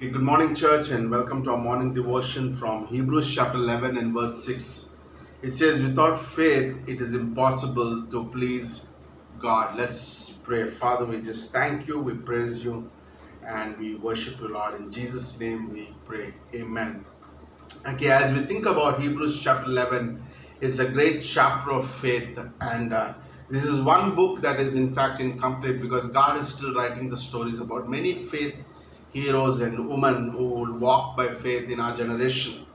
Okay, good morning, church, and welcome to our morning devotion from Hebrews chapter 11 and verse 6. It says, without faith, it is impossible to please God. Let's pray. Father, we just thank you, we praise you, and we worship you, Lord. In Jesus' name we pray. Amen. Okay, as we think about Hebrews chapter 11, it's a great chapter of faith, and this is one book that is in fact incomplete because God is still writing the stories about many faith heroes and women who will walk by faith in our generation.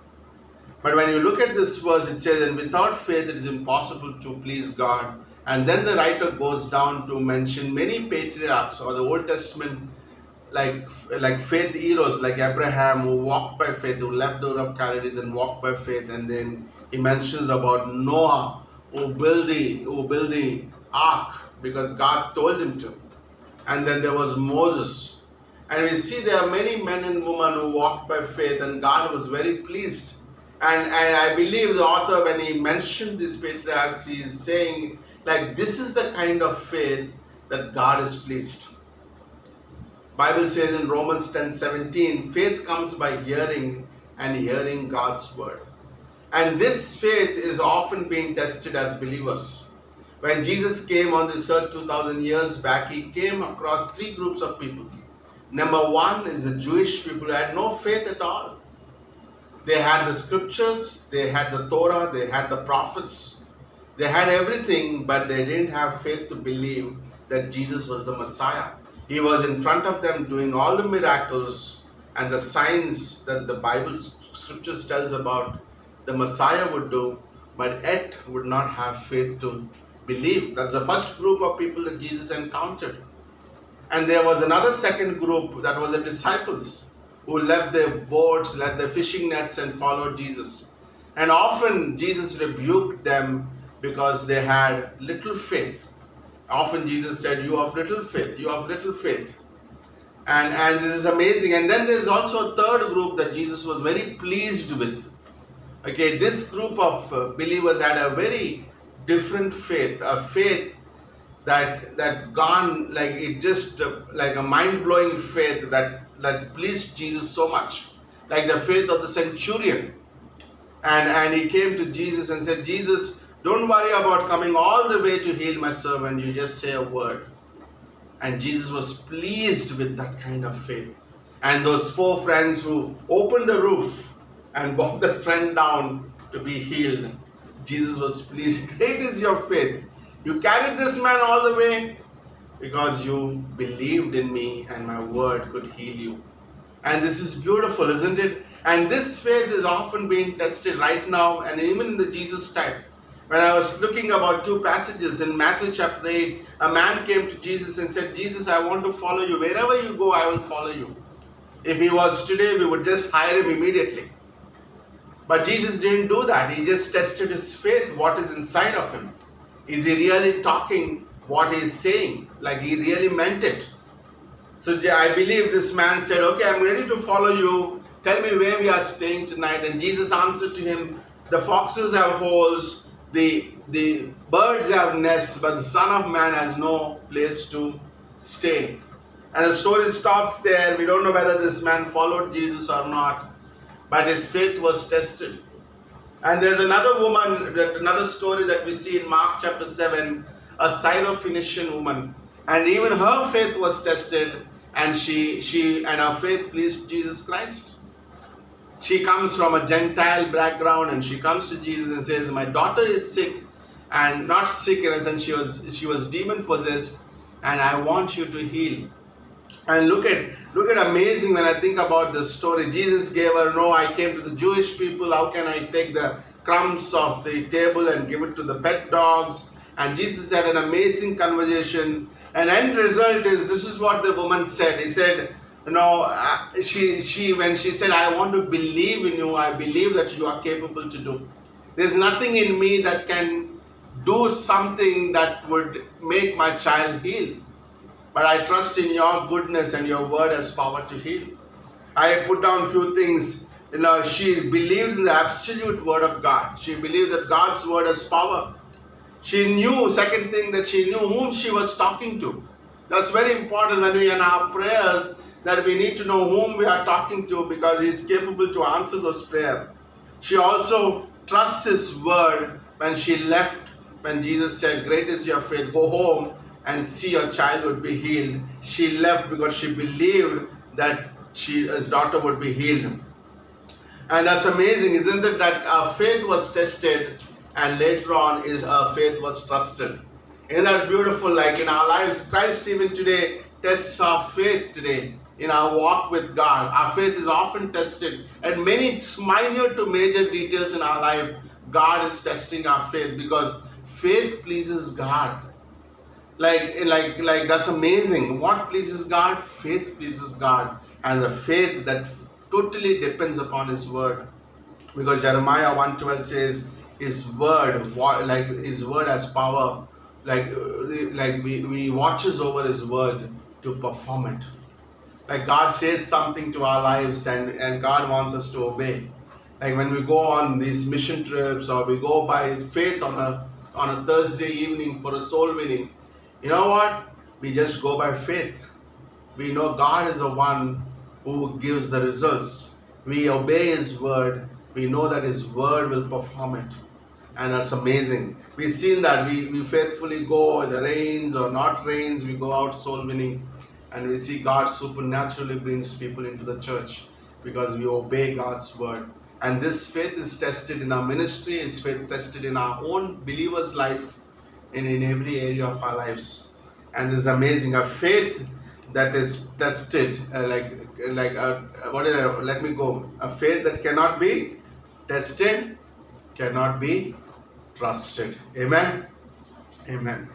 But when you look at this verse, it says, and without faith it is impossible to please God. And then the writer goes down to mention many patriarchs or the Old Testament like faith heroes like Abraham, who walked by faith, who left Ur of Chaldees and walked by faith. And then he mentions about Noah, who built the ark because God told him to. And then there was Moses. And we see there are many men and women who walked by faith, and God was very pleased. And I believe the author, when he mentioned these patriarchs, he is saying, like, this is the kind of faith that God is pleased. Bible says in Romans 10:17, faith comes by hearing, and hearing God's word. And this faith is often being tested as believers. When Jesus came on this earth 2000 years back, he came across three groups of people. Number one is the Jewish people who had no faith at all. They had the scriptures, they had the Torah, they had the prophets, they had everything, but they didn't have faith to believe that Jesus was the Messiah. He was in front of them doing all the miracles and the signs that the Bible scriptures tells about the Messiah would do, but yet would not have faith to believe. That's the first group of people that Jesus encountered. And there was another second group that was the disciples who left their boats, left their fishing nets and followed Jesus. And often Jesus rebuked them because they had little faith. Often Jesus said, you have little faith, you have little faith. And this is amazing. And then there's also a third group that Jesus was very pleased with. Okay, this group of believers had a very different faith, a faith that gone, like it just like a mind-blowing faith that pleased Jesus so much, like the faith of the centurion. And he came to Jesus and said, Jesus, don't worry about coming all the way to heal my servant, you just say a word. And Jesus was pleased with that kind of faith. And those four friends who opened the roof and brought that friend down to be healed, Jesus was pleased. Great is your faith. You carried this man all the way because you believed in me and my word could heal you. And this is beautiful, isn't it? And this faith is often being tested right now, and even in the Jesus time. When I was looking about two passages in Matthew chapter 8, a man came to Jesus and said, Jesus, I want to follow you. Wherever you go, I will follow you. If he was today, we would just hire him immediately. But Jesus didn't do that. He just tested his faith, what is inside of him. Is he really talking what he's saying? Like he really meant it. So I believe this man said, okay, I'm ready to follow you. Tell me where we are staying tonight. And Jesus answered to him, the foxes have holes, the birds have nests, but the Son of Man has no place to stay. And the story stops there. We don't know whether this man followed Jesus or not, but his faith was tested. And there's another woman, another story that we see in Mark chapter 7, a Syrophoenician woman. And even her faith was tested, and her faith pleased Jesus Christ. She comes from a Gentile background, and she comes to Jesus and says, my daughter is sick, and not sick in a sense, she was demon possessed, and I want you to heal. And look at amazing when I think about this story. Jesus gave her, no, I came to the Jewish people. How can I take the crumbs off the table and give it to the pet dogs? And Jesus had an amazing conversation. And end result is, this is what the woman said. He said, when she said, I want to believe in you. I believe that you are capable to do. There's nothing in me that can do something that would make my child heal. But I trust in your goodness and your word has power to heal. I put down a few things. She believed in the absolute word of God. She believed that God's word has power. She knew, second thing, that she knew whom she was talking to. That's very important when we in our prayers, that we need to know whom we are talking to because He is capable to answer those prayers. She also trusts His word when she left, when Jesus said, "Great is your faith, go home and see your child would be healed." She left because she believed that his daughter would be healed. And that's amazing, isn't it? That our faith was tested and later on is our faith was trusted. Isn't that beautiful? Like in our lives, Christ even today tests our faith today in our walk with God. Our faith is often tested, and many minor to major details in our life, God is testing our faith because faith pleases God. Like that's amazing. What pleases God? Faith pleases God, and the faith that totally depends upon His word, because Jeremiah 1:12 says His word, like His word has power, like we watches over His word to perform it. Like God says something to our lives, and God wants us to obey. Like when we go on these mission trips, or we go by faith on a Thursday evening for a soul winning, you know what? We just go by faith. We know God is the one who gives the results. We obey His word. We know that His word will perform it. And that's amazing. We've seen that we faithfully go in the rains or not rains, we go out soul winning, and we see God supernaturally brings people into the church because we obey God's word. And this faith is tested in our ministry, is faith tested in our own believer's life and in every area of our lives. And this is amazing. A faith that is tested, let me go. A faith that cannot be tested cannot be trusted. Amen. Amen.